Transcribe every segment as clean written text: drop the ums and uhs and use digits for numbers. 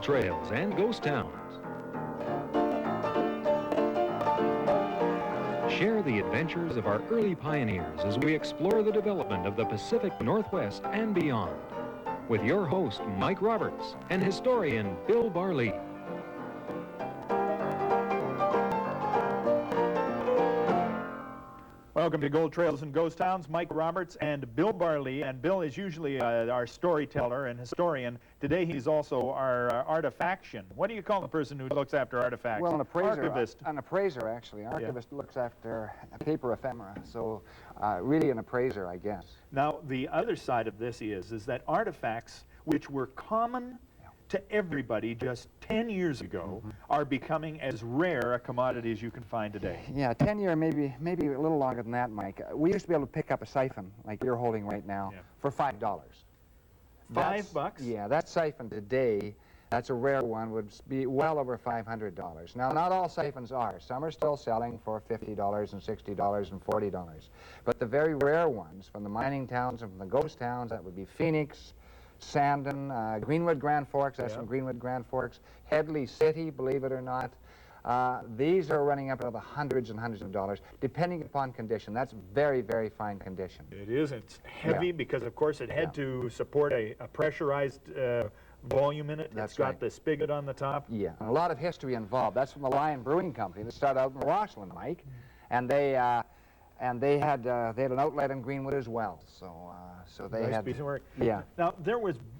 Trails and Ghost Towns. Share the adventures of our early pioneers as we explore the development of the Pacific Northwest and beyond. With your host, Mike Roberts, and historian Bill Barley. Welcome to Gold Trails and Ghost Towns. Mike Roberts and Bill Barley. And Bill is usually our storyteller and historian. Today he's also our artifaction. What do you call the person who looks after artifacts? Well, an appraiser. Archivist. An appraiser, actually. An archivist looks after paper ephemera. So really an appraiser, I guess. Now, the other side of this is that artifacts, which were common to everybody just 10 years ago, are becoming as rare a commodity as you can find today. Yeah, 10 year, maybe a little longer than that, Mike. We used to be able to pick up a siphon like you're holding right now for $5. $5? Yeah, that siphon today, that's a rare one, would be well over $500. Now, not all siphons are. Some are still selling for $50 and $60 and $40. But the very rare ones from the mining towns and from the ghost towns, that would be Phoenix, Sandon, Greenwood, Grand Forks, that's from Greenwood, Grand Forks, Headley City, believe it or not. These are running up into the hundreds and hundreds of dollars, depending upon condition. That's very, very fine condition. It is. It's heavy because, of course, it had to support a pressurized volume in it. That's it's got the spigot on the top. Yeah, and a lot of history involved. That's from the Lion Brewing Company that started out in Rossland, Mike, and they had an outlet in Greenwood as well. So they nice had piece of work. Yeah. Now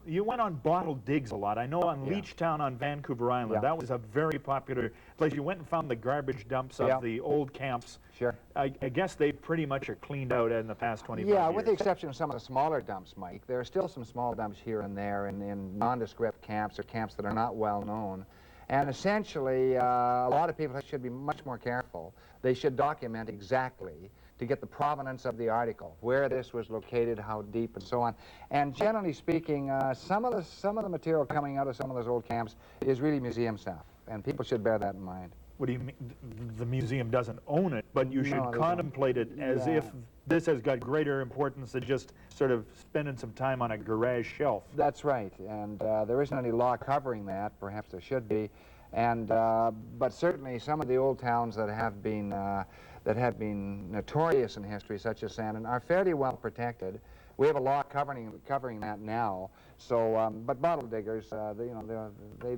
you went on bottle digs a lot. I know on Leechtown on Vancouver Island, that was a very popular place. You went and found the garbage dumps of the old camps. Sure. I guess they pretty much are cleaned out in the past 25 years. Yeah, with the exception of some of the smaller dumps, Mike. There are still some small dumps here and there in nondescript camps or camps that are not well known. And essentially, a lot of people should be much more careful. They should document exactly to get the provenance of the article, where this was located, how deep, and so on. And generally speaking, some of the material coming out of some of those old camps is really museum stuff, and people should bear that in mind. What do you mean? The museum doesn't own it, but you should contemplate it as if this has got greater importance than just sort of spending some time on a garage shelf. That's right, and there isn't any law covering that. Perhaps there should be. And but certainly some of the old towns that have been notorious in history, such as Sandon, are fairly well protected. We have a law covering that now. So, but bottle diggers,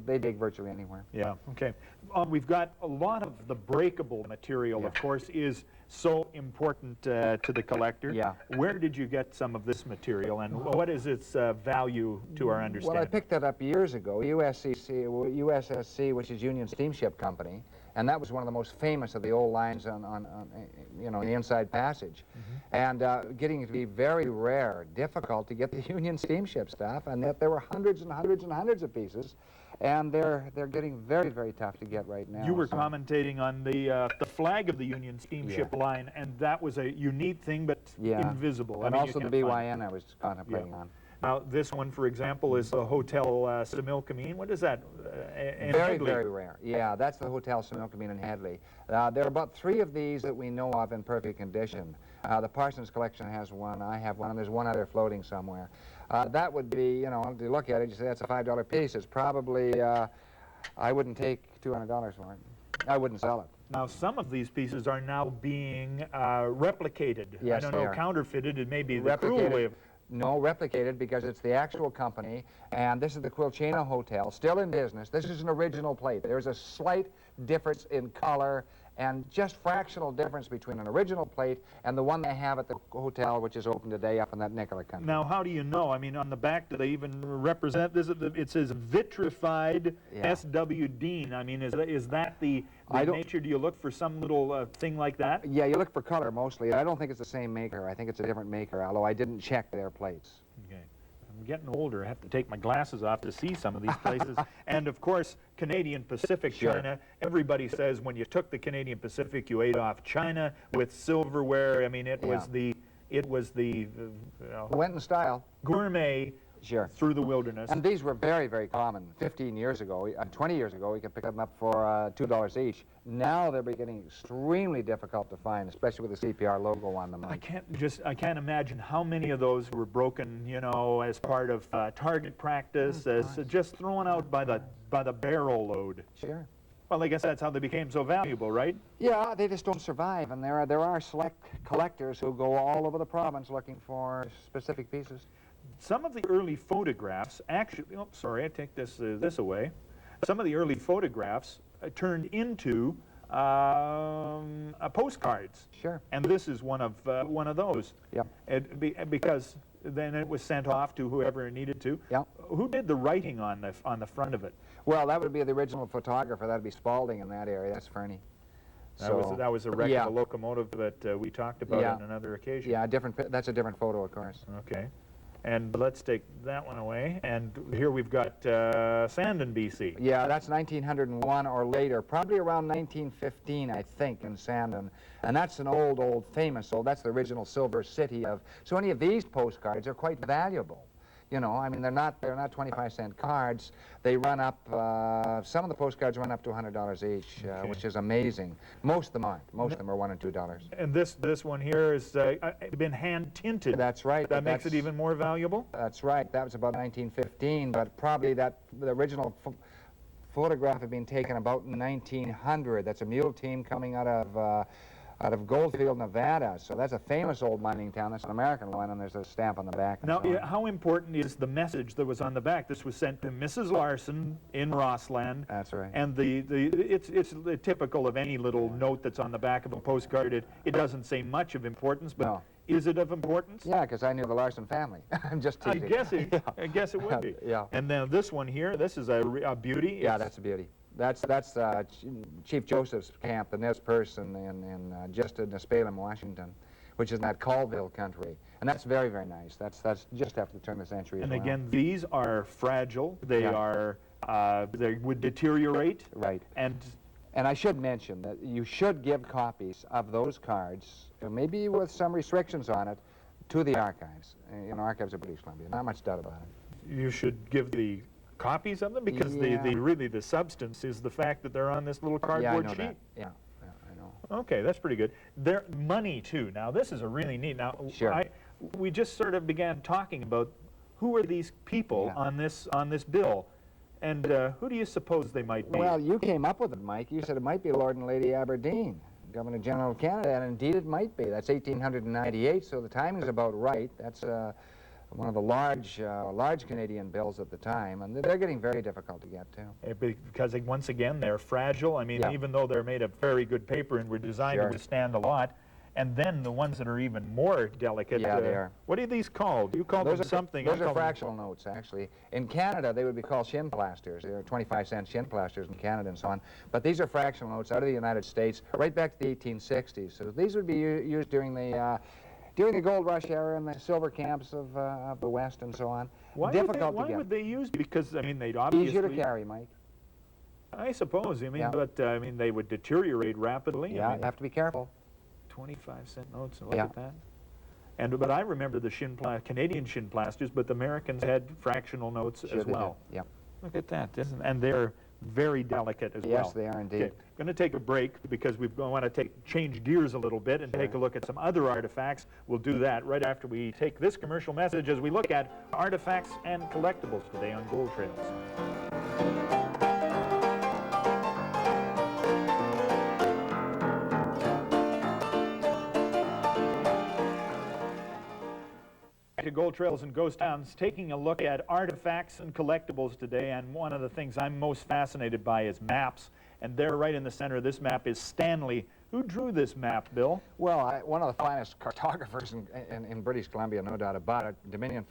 they dig virtually anywhere. Yeah. Okay. We've got a lot of the breakable material. Of course, is so important to the collector. Yeah. Where did you get some of this material, and what is its value to our understanding? Well, I picked that up years ago. USSC, which is Union Steamship Company, and that was one of the most famous of the old lines on the Inside Passage. And getting it to be very rare, difficult to get the Union Steamship stuff, and that there were hundreds and hundreds and hundreds of pieces, and they're getting very, very tough to get right now. You were commentating on the flag of the Union Steamship line, and that was a unique thing, but invisible. And also the BYN I was contemplating on. Now, this one, for example, is the Hotel Similkameen. What is that? Very, very rare. Yeah, that's the Hotel Similkameen in Headley. There are about 3 of these that we know of in perfect condition. The Parsons collection has one, I have one, and there's one other floating somewhere. That would be, if you look at it, you say that's a $5 piece. It's probably, I wouldn't take $200 for it. I wouldn't sell it. Now, some of these pieces are now being replicated. Yes, I don't know, counterfeited. It may be the cruel way of... No, replicated, because it's the actual company, and this is the Quilchena Hotel, still in business. This is an original plate. There's a slight difference in color and just fractional difference between an original plate and the one they have at the hotel, which is open today up in that Nicola country. Now, how do you know? I mean, on the back, do they even represent this? It says vitrified S.W. Dean. I mean, is that the nature? Do you look for some little thing like that? Yeah, you look for color mostly. I don't think it's the same maker. I think it's a different maker, although I didn't check their plates. Okay. I'm getting older. I have to take my glasses off to see some of these places. And, of course, Canadian Pacific China. Everybody says when you took the Canadian Pacific, you ate off China with silverware. I mean, it was the went in style. Gourmet Sure. through the wilderness. And these were very, very common. 15 years ago, 20 years ago, we could pick them up for $2 each. Now they're getting extremely difficult to find, especially with the CPR logo on them. I can't imagine how many of those were broken, you know, as part of target practice, as just thrown out by the barrel load. Sure. Well, I guess that's how they became so valuable, right? Yeah, they just don't survive, and there are select collectors who go all over the province looking for specific pieces. Some of the early photographs actually, oh, sorry, I take this away. Some of the early photographs turned into postcards. Sure. And this is one of those. Yep. Because then it was sent off to whoever it needed to. Yep. Who did the writing on the front of it? Well, that would be the original photographer. That would be Spalding in that area. That's Fernie. That was a wreck of a locomotive that we talked about on another occasion. Yeah, that's a different photo, of course. Okay. And let's take that one away. And here we've got Sandon, BC. Yeah, that's 1901 or later, probably around 1915, I think, in Sandon. And that's an old, famous that's the original Silver City of. So any of these postcards are quite valuable. You know, I mean, they're not 25-cent cards. They run up, some of the postcards run up to $100 each, which is amazing. Most of them aren't. Most of them are $1 and $2. And this one here has been hand tinted. That's right. That makes it even more valuable? That's right. That was about 1915, but probably the original photograph had been taken about 1900. That's a mule team coming out of Goldfield, Nevada. So that's a famous old mining town. That's an American one, and there's a stamp on the back. Now, how important is the message that was on the back? This was sent to Mrs. Larson in Rossland. That's right. And it's typical of any little note that's on the back of a postcard. It doesn't say much of importance, but no. Is it of importance? Yeah, because I knew the Larson family. I'm just teasing. I guess it would be. Yeah. And then this one here, this is a beauty. Yeah, that's a beauty. That's Chief Joseph's camp, the Nez Perce, in just in Nispelem, Washington, which is in that Colville country, and that's very, very nice. That's just after the turn of the century. And again, these are fragile. They are they would deteriorate. Right. And I should mention that you should give copies of those cards, maybe with some restrictions on it, to the archives. Archives of British Columbia. Not much doubt about it. You should give the copies of them because really the substance is the fact that they're on this little cardboard sheet. That. Yeah, I know. Okay, that's pretty good. They're money too. Now this is a really neat. Now sure. We just sort of began talking about who are these people on this bill, and who do you suppose they might be? Well, you came up with it, Mike. You said it might be Lord and Lady Aberdeen, Governor General of Canada, and indeed it might be. That's 1898, so the timing is about right. That's one of the large Canadian bills at the time, and they're getting very difficult to get to. Because once again, they're fragile. I mean, even though they're made of very good paper and were designed to withstand a lot, and then the ones that are even more delicate. Yeah, they are. What are these called? You call them something. Those are fractional notes, actually. In Canada, they would be called shin plasters. They're 25-cent shin plasters in Canada and so on. But these are fractional notes out of the United States, right back to the 1860s. So these would be used during the gold rush era and the silver camps of the West and so on. Why would they use? Because I mean, they'd obviously easier to carry, Mike. I suppose. I mean, but I mean, they would deteriorate rapidly. Yeah, I mean, you have to be careful. 25-cent notes. Look at that. But I remember the Canadian shin plasters, but the Americans had fractional notes as well. Yeah. Look at that, and they're very delicate as well. Yes, they are indeed. Okay, going to take a break because we want to change gears a little bit and take a look at some other artifacts. We'll do that right after we take this commercial message as we look at artifacts and collectibles today on Gold Trails. To Gold Trails and Ghost Towns, taking a look at artifacts and collectibles today, and one of the things I'm most fascinated by is maps, and there right in the center of this map is Stanley. Who drew this map, Bill? Well, one of the finest cartographers in British Columbia, no doubt about it, Dominion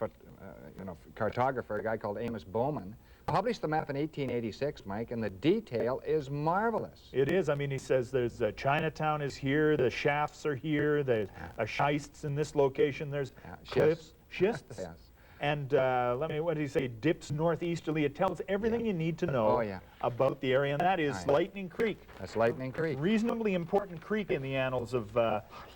cartographer, a guy called Amos Bowman, published the map in 1886, Mike, and the detail is marvelous. It is. I mean, he says there's Chinatown is here, the shafts are here, there's schists in this location, there's cliffs. Schists? Yes. And what did he say? Dips northeasterly. It tells everything you need to know about the area, and that is Lightning Creek. That's Lightning Creek. Reasonably important creek in the annals of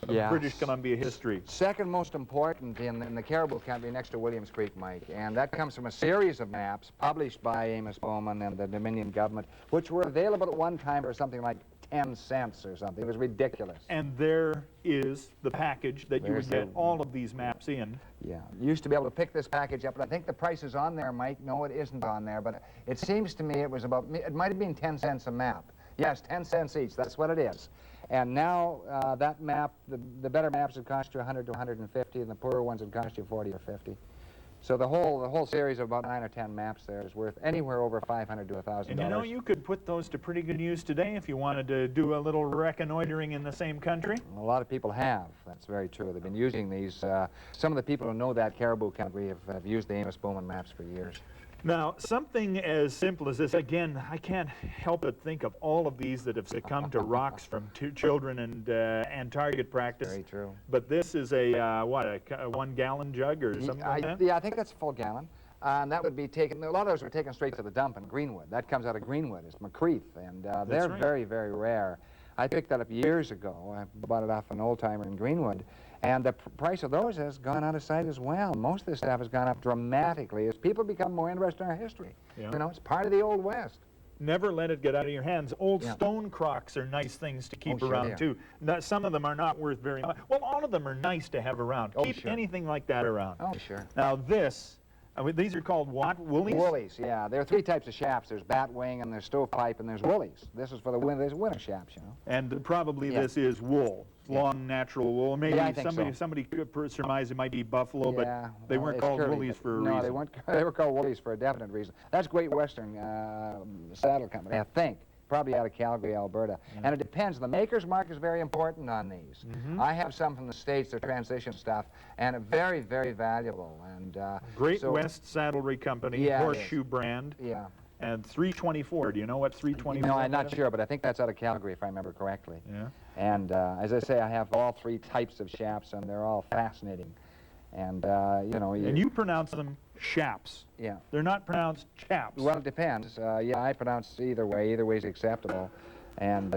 British Columbia history. Second most important in the Caribou Country next to Williams Creek, Mike, and that comes from a series of maps published by Amos Bowman and the Dominion government, which were available at one time for something like 10 cents or something. It was ridiculous. And there is the package that you would get all of these maps in. Yeah, you used to be able to pick this package up, and I think the price is on there, Mike. No, it isn't on there, but it seems to me it was about, it might have been 10 cents a map. Yes, 10 cents each, that's what it is. And now that map, the better maps would cost you 100 to 150, and the poorer ones would cost you 40 or 50. So the whole series of about 9 or 10 maps there is worth anywhere over $500 to $1,000. And you know, you could put those to pretty good use today if you wanted to do a little reconnoitering in the same country. A lot of people have. That's very true. They've been using these. Some of the people who know that Caribou Country have used the Amos Bowman maps for years. Now, something as simple as this, again, I can't help but think of all of these that have succumbed to rocks from children and target practice. Very true. But this is a 1-gallon jug or something like that? Yeah, I think that's a full gallon. And that would be taken, a lot of those were taken straight to the dump in Greenwood. That comes out of Greenwood. It's McCreath, and they're very, very rare. I picked that up years ago. I bought it off an old-timer in Greenwood. And the price of those has gone out of sight as well. Most of this stuff has gone up dramatically as people become more interested in our history. Yeah. You know, it's part of the Old West. Never let it get out of your hands. Old stone crocks are nice things to keep around, too. Now, some of them are not worth very much. Well, all of them are nice to have around. Keep anything like that around. Oh, sure. Now, this, these are called what? Woolies? Woolies, yeah. There are 3 types of shafts. There's batwing, and there's stovepipe, and there's woolies. This is for the winter shafts, you know. And probably this is wool. Long natural wool. Maybe somebody could surmise it might be buffalo, but they weren't called woolies for a reason. No, they weren't. They were called woolies for a definite reason. That's Great Western Saddle Company, I think. Probably out of Calgary, Alberta. And it depends. The maker's mark is very important on these. I have some from the States, they're transition stuff, and very, very valuable. And Great West Saddlery Company, Horseshoe brand. Yeah. And 324. Do you know what 324 is? No, I'm not sure, but I think that's out of Calgary, if I remember correctly. Yeah. And as I say, I have all 3 types of shafts, and they're all fascinating. And, you know... And you pronounce them shaps. Yeah. They're not pronounced chaps. Well, it depends. Yeah, I pronounce either way. Either way is acceptable. And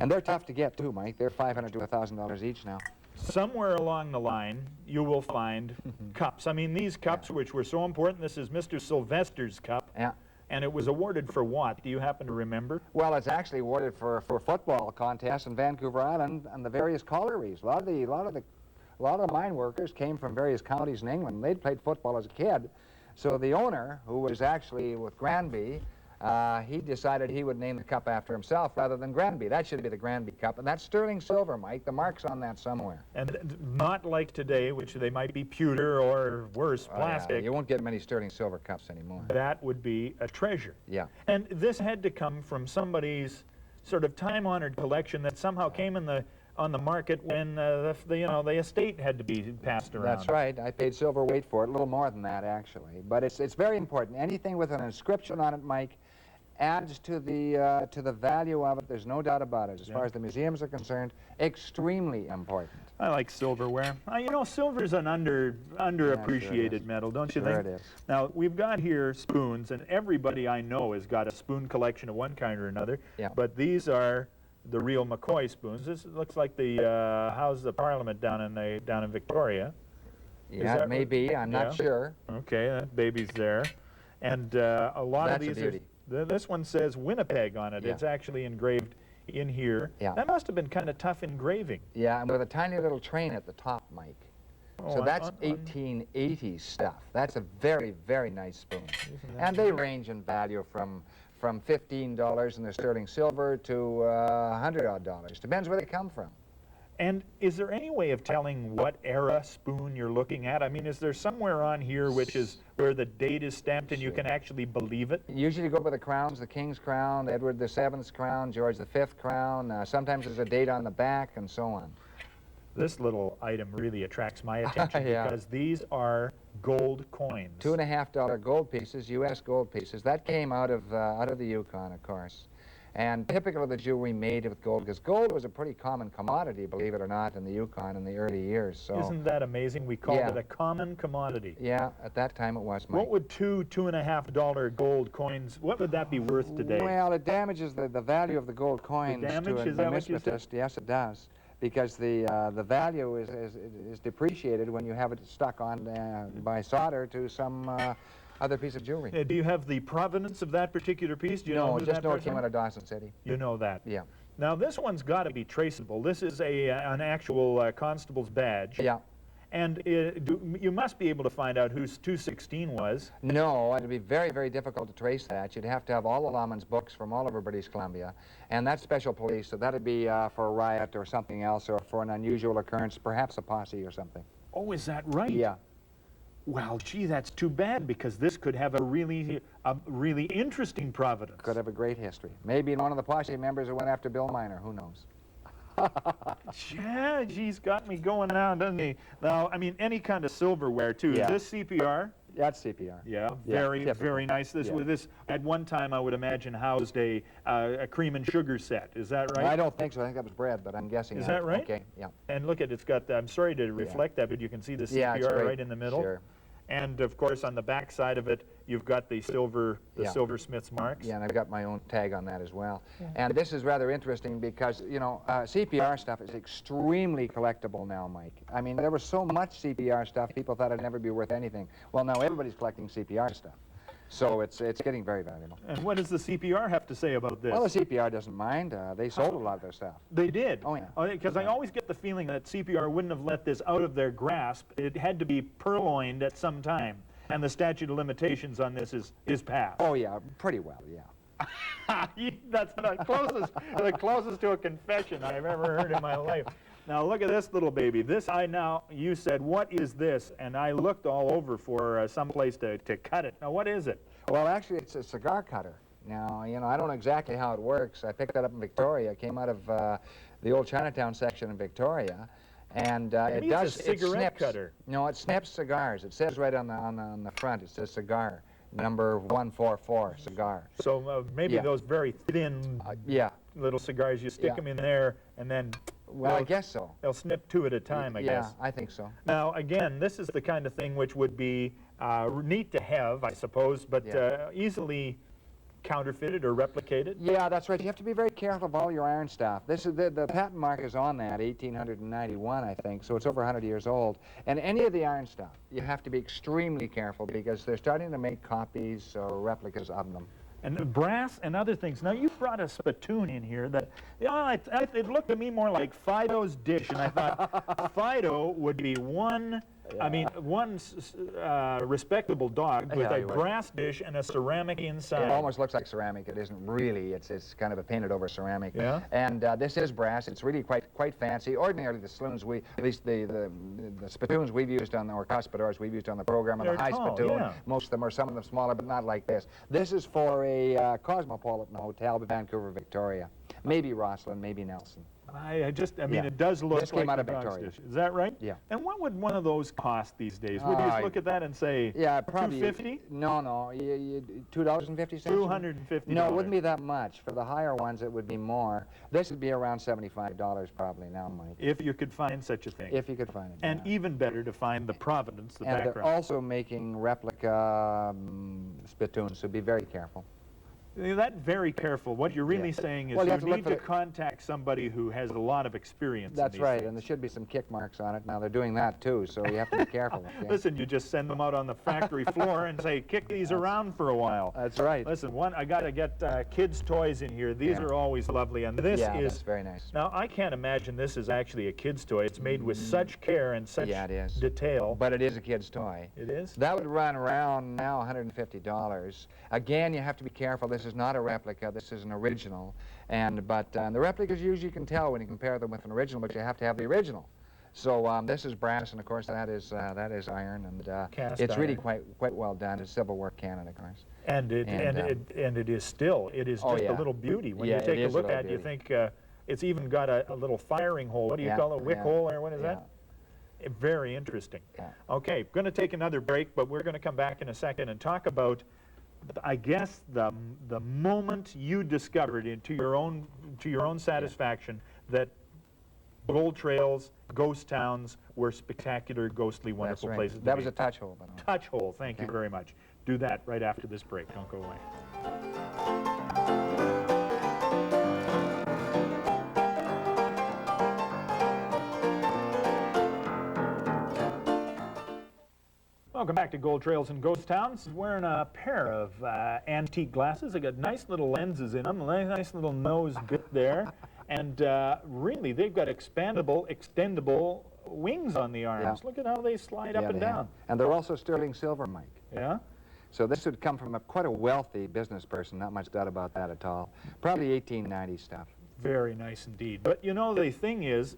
they're tough to get, too, Mike. They're $500 to $1,000 each now. Somewhere along the line, you will find cups. I mean, these cups, which were so important, this is Mr. Sylvester's cup. Yeah. And it was awarded for what? Do you happen to remember? Well, it's actually awarded for football contests in Vancouver Island and the various collieries. A lot of the mine workers came from various counties in England. They'd played football as a kid. So the owner, who was actually with Granby, he decided he would name the cup after himself rather than Granby. That should be the Granby Cup, and that's sterling silver, Mike. The mark's on that somewhere. And not like today, which they might be pewter or worse, plastic. Yeah. You won't get many sterling silver cups anymore. That would be a treasure. Yeah. And this had to come from somebody's sort of time-honored collection that somehow came on the market when the estate had to be passed around. That's right. I paid silver weight for it, a little more than that, actually. But it's very important. Anything with an inscription on it, Mike, adds to the value of it. There's no doubt about it. As far as the museums are concerned, extremely important. I like silverware. You know, silver's an underappreciated metal, don't you think? Sure it is. Now, we've got here spoons, and everybody I know has got a spoon collection of one kind or another. Yeah. But these are the real McCoy spoons. This looks like the House of Parliament down in Victoria. Yeah, it may be. I'm not sure. Okay, that baby's there. And a lot of these That's a beauty. This one says Winnipeg on it. Yeah. It's actually engraved in here. Yeah. That must have been kind of tough engraving. Yeah, and with a tiny little train at the top, Mike. So that's 1880s stuff. That's a very, very nice spoon. And they range in value from $15 in the sterling silver to $100-odd. Depends where they come from. And is there any way of telling what era spoon you're looking at? I mean, is there somewhere on here which is where the date is stamped and you can actually believe it? Usually you go by the crowns, the King's crown, Edward VII's crown, George V's crown. Sometimes there's a date on the back and so on. This little item really attracts my attention because these are gold coins. $2.50 gold pieces, U.S. gold pieces. That came out of the Yukon, of course. And typical of the jewelry made with gold, because gold was a pretty common commodity, believe it or not, in the Yukon in the early years. So Isn't that amazing? We called Yeah. it a common commodity. yeah, at that time it was, Mike. What would $2.50 gold coins, what would that be worth today? Well, it damages the value of the gold coins damage? to a Is that what you said? numismatist. Yes, it does. Because the value is depreciated when you have it stuck on by solder to some other piece of jewelry. Do you have the provenance of that particular piece? Do you know No, who just that know it person came is? out of Dawson City. You know that. Yeah. Now this one's got to be traceable. This is an actual constable's badge. Yeah. And you must be able to find out whose 216 was. No, it'd be very, very difficult to trace that. You'd have to have all the lawman's books from all over British Columbia, and that's special police, so that'd be for a riot or something else, or for an unusual occurrence, perhaps a posse or something. Oh, is that right? Yeah. Well, gee, that's too bad, because this could have a really interesting provenance. Could have a great history. Maybe one of the posse members who went after Bill Miner, who knows? Yeah, he's got me going now, doesn't he? Now, I mean, any kind of silverware, too. Yeah. Is this CPR? That's CPR. Yeah, Yeah, very, typical. very nice. This, Yeah. this, at one time, I would imagine, housed a cream and sugar set. Is that right? I don't think so. I think that was bread, but I'm guessing. Is that right? Okay, yeah. And look at it's got, I'm sorry to reflect that, but you can see the Yeah, it's CPR great. right in the middle. Sure. And of course, on the back side of it, you've got the Yeah. silversmith's marks. Yeah, and I've got my own tag on that as well. And this is rather interesting because, you know, CPR stuff is extremely collectible now, Mike. I mean, there was so much CPR stuff, people thought it'd never be worth anything. Well, now everybody's collecting CPR stuff. So it's getting very valuable. And what does the CPR have to say about this? Well, the CPR doesn't mind. They sold a lot of their stuff. They did. Oh, yeah. Because I always get the feeling that CPR wouldn't have let this out of their grasp. It had to be purloined at some time. And the statute of limitations on this is passed. Oh, yeah, pretty well, yeah. That's the closest to a confession I've ever heard in my life. Now look at this little baby. You said, what is this? And I looked all over for some place to cut it. Now what is it? Well, actually, it's a cigar cutter. Now, you know, I don't know exactly how it works. I picked that up in Victoria. It came out of the old Chinatown section in Victoria. And it Maybe does, it's a cigarette it snips. cutter. No, it snips cigars. It says right on the front, it says cigar, number 144, cigar. So maybe Yeah. those very thin Yeah, little cigars, you stick Yeah. them in there and then well, I guess so. they'll snip two at a time, I guess. Yeah, I think so. Now, again, this is the kind of thing which would be neat to have, I suppose, but Yeah. easily counterfeited or replicated. Yeah, that's right. You have to be very careful of all your iron stuff. This is the patent mark is on that, 1891, I think, so it's over 100 years old. And any of the iron stuff, you have to be extremely careful because they're starting to make copies or replicas of them. And brass and other things. Now, you brought a spittoon in here that, you know, it looked to me more like Fido's dish, and I thought Fido would be one respectable dog with Yeah, a he would. brass dish and a ceramic inside. It almost looks like ceramic. It isn't really. It's kind of a painted over ceramic. Yeah. And this is brass. It's really quite fancy. Ordinarily, the saloons at least the spittoons we've used on or cuspidors we've used on the program, and They're the high tall, spittoon. yeah. Most of them are, some of them smaller, but not like this. This is for a Cosmopolitan Hotel, Vancouver, Victoria. Maybe Rosslyn, maybe Nelson. I mean, Yeah. it does look This came like out of the dog's Victoria. dish. Is that right? Yeah. And what would one of those cost these days? Would you just look at that and say, Yeah, probably. $250? No, $2.50. $250. No, it wouldn't be that much. For the higher ones, it would be more. This would be around $75 probably now, Mike. If you could find such a thing. If you could find it. And yeah. even better to find the provenance, the And they're background. also making replica spittoons, so be very careful. That very careful. What you're really Yeah. saying is Well, you you have to look need for to the- contact somebody who has a lot of experience. That's in these right, things. and there should be some kick marks on it. Now, they're doing that too, so you have to be careful. Okay? Listen, you just send them out on the factory floor and say, kick these around for a while. That's right. Listen, I got to get kids' toys in here. These Yeah. are always lovely, and this Yeah, is that's very nice. Now, I can't imagine this is actually a kid's toy. It's made with such care and such Yeah, it is. detail. But it is a kid's toy. It is? That would run around now $150. Again, you have to be careful. This is not a replica. This is an original. But the replicas usually you can tell when you compare them with an original, but you have to have the original. So this is brass, and of course that is iron, and Cast it's really iron. quite well done. It's Civil War canon, of course. And it is still. It is Oh, just a yeah. little beauty. When Yeah, you it take a is a look little at it, you beauty. think it's even got a little firing hole. What do you Yeah, call it? Wick yeah, hole, or what is yeah. that? Very interesting. Yeah. Okay, going to take another break, but we're going to come back in a second and talk about I guess the moment you discovered to your own satisfaction that gold trails, ghost towns were spectacular, ghostly, wonderful That's right. places to That be. was a touch hole. By the way. Touch hole. Thank you very much. Do that right after this break. Don't go away. Welcome back to Gold Trails and Ghost Towns. Wearing a pair of antique glasses. They got nice little lenses in them, nice little nose bit there, and really they've got expandable, extendable wings on the arms. Yeah. Look at how they slide up and down. And they're also sterling silver, Mike. Yeah. So this would come from quite a wealthy business person, not much doubt about that at all. Probably 1890 stuff. Very nice indeed. But you know, the thing is,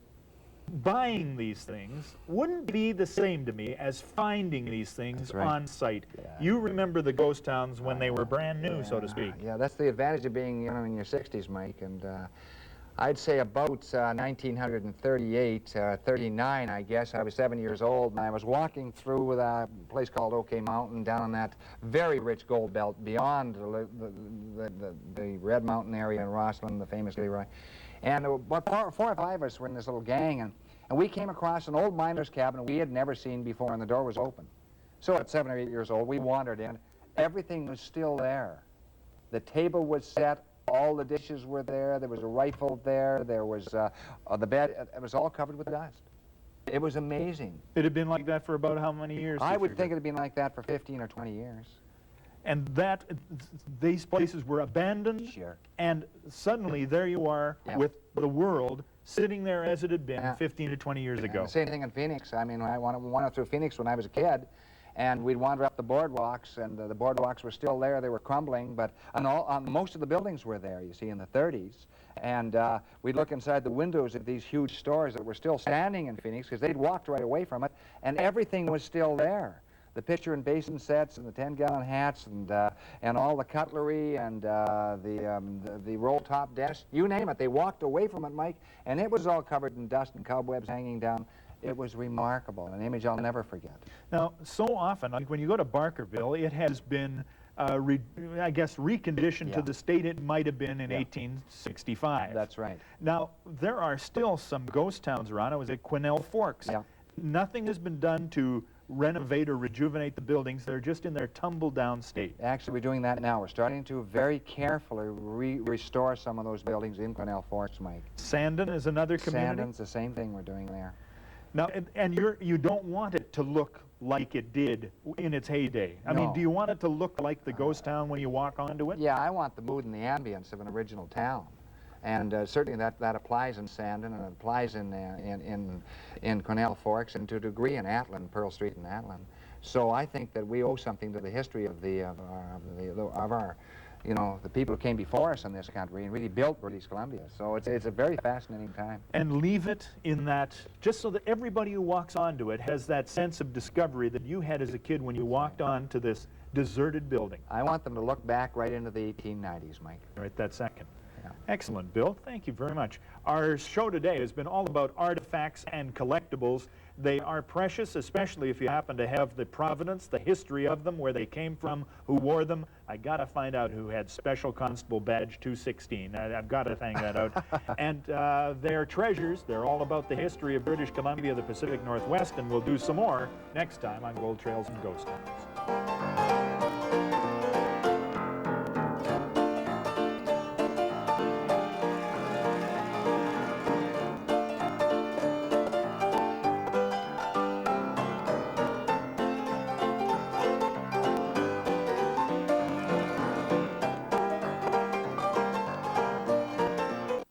buying these things wouldn't be the same to me as finding these things on site. Yeah. You remember the ghost towns when they were brand new, so to speak. Yeah, that's the advantage of being, in your 60s, Mike. And I'd say about 1938, 39, I guess. I was 7 years old, and I was walking through a place called OK Mountain down in that very rich gold belt beyond the Red Mountain area in Rossland, the famous Leroy. And about four or five of us were in this little gang, and we came across an old miner's cabin we had never seen before, and the door was open. So at 7 or 8 years old, we wandered in. Everything was still there. The table was set. All the dishes were there. There was a rifle there. There was the bed. It was all covered with dust. It was amazing. It had been like that for about how many years? I would think it had been like that for 15 or 20 years. And these places were abandoned, Sure. and suddenly there you are with the world sitting there as it had been 15 to 20 years ago. The same thing in Phoenix. I mean, I wandered through Phoenix when I was a kid, and we'd wander up the boardwalks, and the boardwalks were still there. They were crumbling, but most of the buildings were there, you see, in the 30s. And we'd look inside the windows of these huge stores that were still standing in Phoenix, because they'd walked right away from it, and everything was still there. The pitcher and basin sets and the 10-gallon hats and all the cutlery and the roll-top desk, you name it. They walked away from it, Mike, and it was all covered in dust and cobwebs hanging down. It was remarkable, an image I'll never forget. Now, so often, like when you go to Barkerville, it has been, I guess, reconditioned to the state it might have been in 1865. That's right. Now, there are still some ghost towns around. I was at Quesnel Forks. Yeah. Nothing has been done to renovate or rejuvenate the buildings. They're just in their tumble-down state. Actually, we're doing that now. We're starting to very carefully restore some of those buildings in Quesnel Forks, Mike. Sandon is another community? Sandon's the same thing we're doing there. Now, and you don't want it to look like it did in its heyday. I mean, do you want it to look like the ghost town when you walk onto it? Yeah, I want the mood and the ambience of an original town. And certainly that applies in Sandon, and it applies in Quesnel Forks, and to a degree in Atlin, Pearl Street and Atlin. So I think that we owe something to the history of our the people who came before us in this country and really built British Columbia. So it's a very fascinating time. And leave it in that, just so that everybody who walks onto it has that sense of discovery that you had as a kid when you walked on to this deserted building. I want them to look back right into the 1890s, Mike. Right that second. Yeah. Excellent, Bill. Thank you very much. Our show today has been all about artifacts and collectibles. They are precious, especially if you happen to have the provenance, the history of them, where they came from, who wore them. I got to find out who had Special Constable Badge 216. I've got to find that out. And they're treasures. They're all about the history of British Columbia, the Pacific Northwest, and we'll do some more next time on Gold Trails and Ghost Towns.